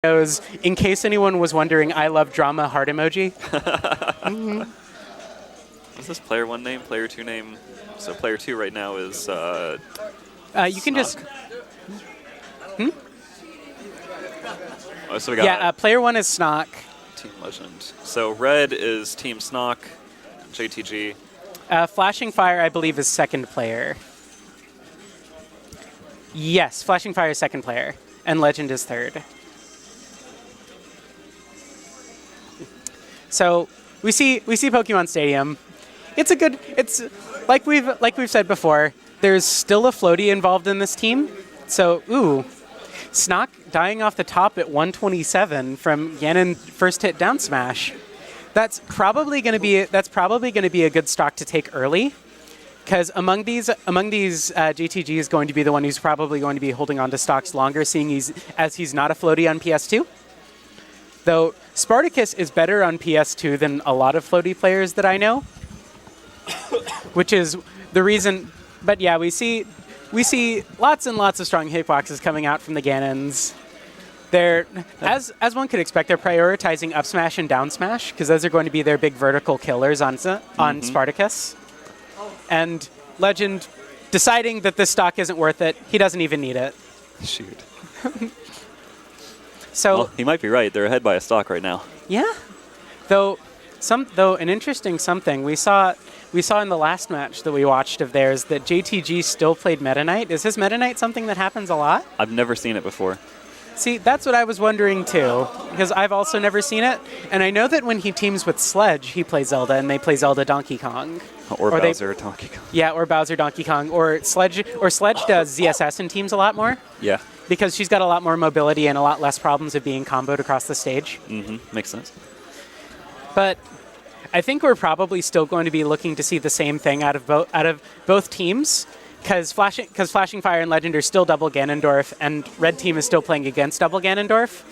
In case anyone was wondering, I love drama heart emoji. What's this player 1 name, player 2 name? So player 2 right now is You can just... Oh, so we got player 1 is Snock. Team Legend. So red is Team Snock, JTG. Flashing Fire, I believe, is second player. Yes, Flashing Fire is second player, and Legend is third. So we see Pokemon Stadium. It's like we've said before. There's still a floaty involved in this team. So Snock dying off the top at 127 from Ganon first hit down smash. That's probably going to be a good stock to take early, because among these JTG is going to be the one who's probably going to be holding on to stocks longer, seeing he's not a floaty on PS2. Though Spartacus is better on PS2 than a lot of floaty players that I know, which is the reason. But yeah, we see lots and lots of strong hitboxes coming out from the Ganons. They're, as one could expect, they're prioritizing up smash and down smash, because those are going to be their big vertical killers on Spartacus. And Legend deciding that this stock isn't worth it. He doesn't even need it. Shoot. So well, he might be right. They're ahead by a stock right now. Yeah. Though an interesting something we saw in the last match that we watched of theirs, that JTG still played Meta Knight. Is his Meta Knight something that happens a lot? I've never seen it before. See, that's what I was wondering too, because I've also never seen it. And I know that when he teams with Sledge, he plays Zelda, and they play Zelda Donkey Kong. Or Bowser Donkey Kong. Yeah, or Bowser Donkey Kong. Or Sledge does ZSS in teams a lot more. Yeah. Because she's got a lot more mobility and a lot less problems of being comboed across the stage. Makes sense. But I think we're probably still going to be looking to see the same thing out of both teams, because Flashing Fire and Legend are still double Ganondorf, and Red Team is still playing against double Ganondorf.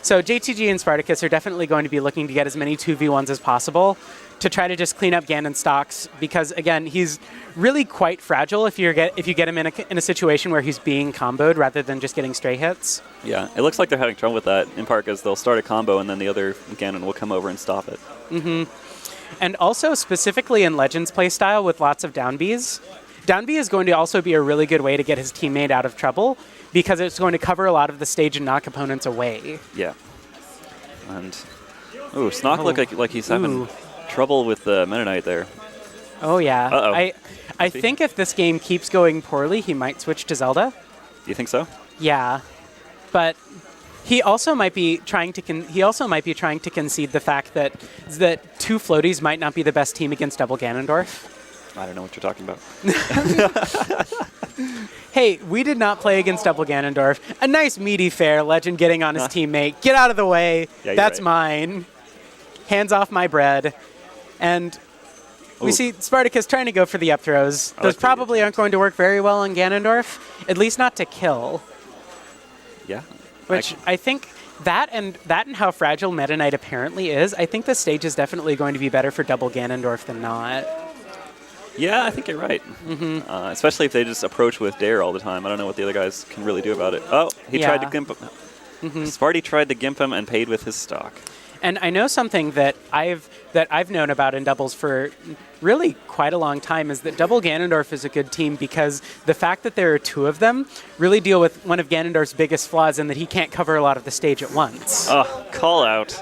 So JTG and Spartacus are definitely going to be looking to get as many 2v1s as possible to try to just clean up Ganon stocks, because again, he's really quite fragile if you get him in a situation where he's being comboed rather than just getting stray hits. Yeah, it looks like they're having trouble with that, in part because they'll start a combo and then the other Ganon will come over and stop it. And also specifically in Legends playstyle with lots of down Bs, down B is going to also be a really good way to get his teammate out of trouble, because it's going to cover a lot of the stage and knock opponents away. Yeah. And Snock looked like he's having trouble with the Meta Knight there. Oh yeah. Uh-oh. I think if this game keeps going poorly, he might switch to Zelda. You think so? Yeah. But he also might be trying to concede the fact that two floaties might not be the best team against double Ganondorf. I don't know what you're talking about. Hey, we did not play against double Ganondorf. A nice meaty fair, Legend getting on his teammate. Get out of the way. Yeah, that's right. Mine. Hands off my bread. And we see Spartacus trying to go for the up throws. Those probably aren't going to work very well on Ganondorf, at least not to kill. Yeah. Which I think that and how fragile Meta Knight apparently is, I think the stage is definitely going to be better for double Ganondorf than not. Yeah, I think you're right. Especially if they just approach with Dare all the time. I don't know what the other guys can really do about it. Oh, he tried to gimp him. Sparty tried to gimp him and paid with his stock. And I know something that I've known about in doubles for really quite a long time is that double Ganondorf is a good team, because the fact that there are two of them really deal with one of Ganondorf's biggest flaws, in that he can't cover a lot of the stage at once. Oh, call out.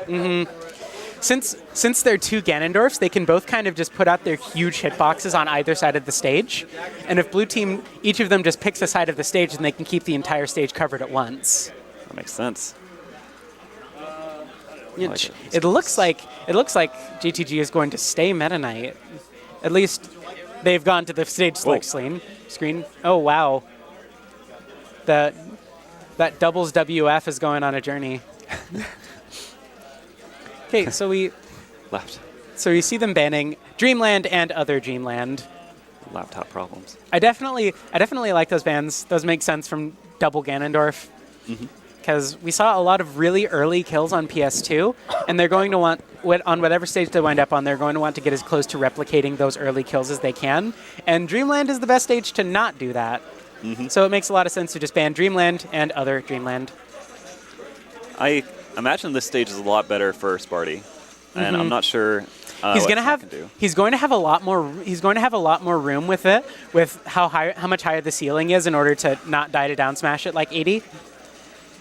Since they're two Ganondorfs, they can both kind of just put out their huge hitboxes on either side of the stage. And if blue team, each of them just picks a side of the stage, then they can keep the entire stage covered at once. That makes sense. It looks like JTG is going to stay Meta Knight. At least they've gone to the stage select screen. Oh wow. That doubles WF is going on a journey. Okay, so we see them banning Dreamland and other Dreamland. Laptop problems. I definitely like those bans. Those make sense from double Ganondorf. Because we saw a lot of really early kills on PS2, and they're going to want, on whatever stage they wind up on, they're going to want to get as close to replicating those early kills as they can. And Dreamland is the best stage to not do that. So it makes a lot of sense to just ban Dreamland and other Dreamland. I imagine this stage is a lot better for Sparty, and I'm not sure. He's going to have a lot more. He's going to have a lot more room with it, with how much higher the ceiling is, in order to not die to down smash at like 80.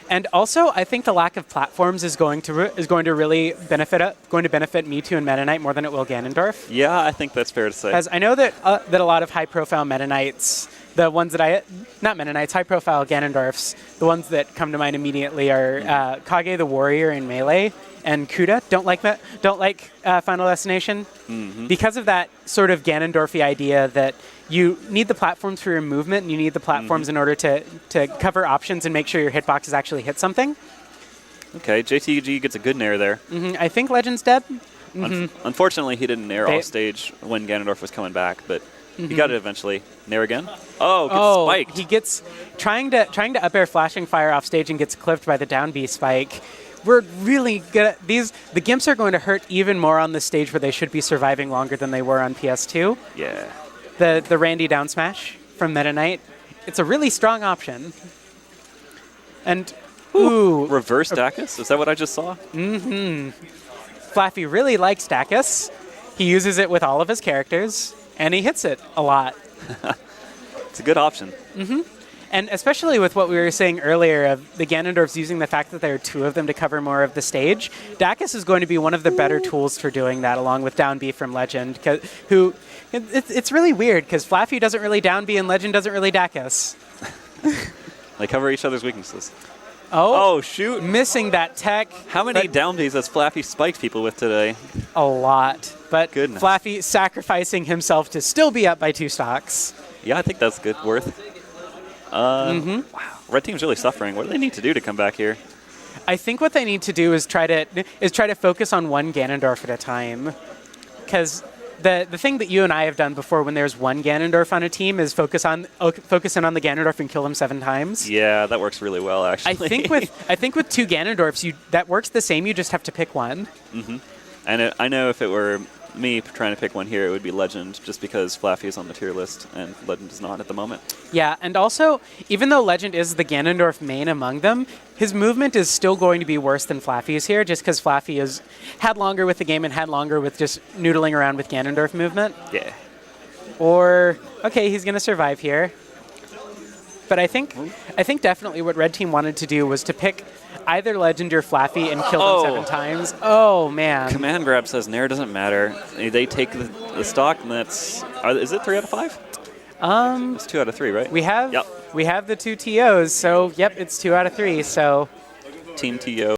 And also, I think the lack of platforms is going to really benefit Mewtwo and Meta Knight more than it will Ganondorf. Yeah, I think that's fair to say. Because I know that that a lot of high-profile Meta Knights, the ones that not Meta Knights, high-profile Ganondorfs, the ones that come to mind immediately are Kage the Warrior in Melee and Kuda. Don't like Final Destination because of that sort of Ganondorfy idea that you need the platforms for your movement, and you need the platforms in order to cover options and make sure your hitboxes actually hit something. Okay, JTG gets a good nair there. I think Legend's dead. Unfortunately, he didn't nair off stage when Ganondorf was coming back, but he got it eventually. Nair again? Oh, gets spiked. He gets trying to up air Flashing Fire off stage and gets clipped by the down B spike. We're really good at these. The Gimps are going to hurt even more on the stage where they should be surviving longer than they were on PS2. Yeah. The Randy down smash from Meta Knight. It's a really strong option. And reverse Dacus? Is that what I just saw? FlaFi really likes Dacus. He uses it with all of his characters, and he hits it a lot. It's a good option. And especially with what we were saying earlier of the Ganondorfs using the fact that there are two of them to cover more of the stage, Dacus is going to be one of the better tools for doing that, along with down B from Legend, who it's really weird because FlaFi doesn't really down B and Legend doesn't really Dacus. They cover each other's weaknesses. Oh, shoot. Missing that tech. How many down Bs has FlaFi spiked people with today? A lot. But Goodness. FlaFi sacrificing himself to still be up by 2 stocks. Yeah, I think that's good worth. Wow. Red team's really suffering. What do they need to do to come back here? I think what they need to do is try to focus on one Ganondorf at a time. Because the thing that you and I have done before when there's one Ganondorf on a team is focus in on the Ganondorf and kill him 7 times. Yeah, that works really well, actually. I think with 2 Ganondorfs, that works the same. You just have to pick one. And I know if it were me trying to pick one here, it would be Legend, just because FlaFi is on the tier list and Legend is not at the moment. Yeah, and also, even though Legend is the Ganondorf main among them, his movement is still going to be worse than FlaFi's here, just because FlaFi has had longer with the game and had longer with just noodling around with Ganondorf movement. Yeah. Or, okay, he's going to survive here. But I think definitely what Red Team wanted to do was to pick either Legend or FlaFi and kill them 7 times. Oh, man. Command grab says Nair doesn't matter. They take the stock, and that's... is it 3 out of 5? It's 2 out of 3, right? We have the 2 TOs, so, yep, it's 2 out of 3, so... Team TO.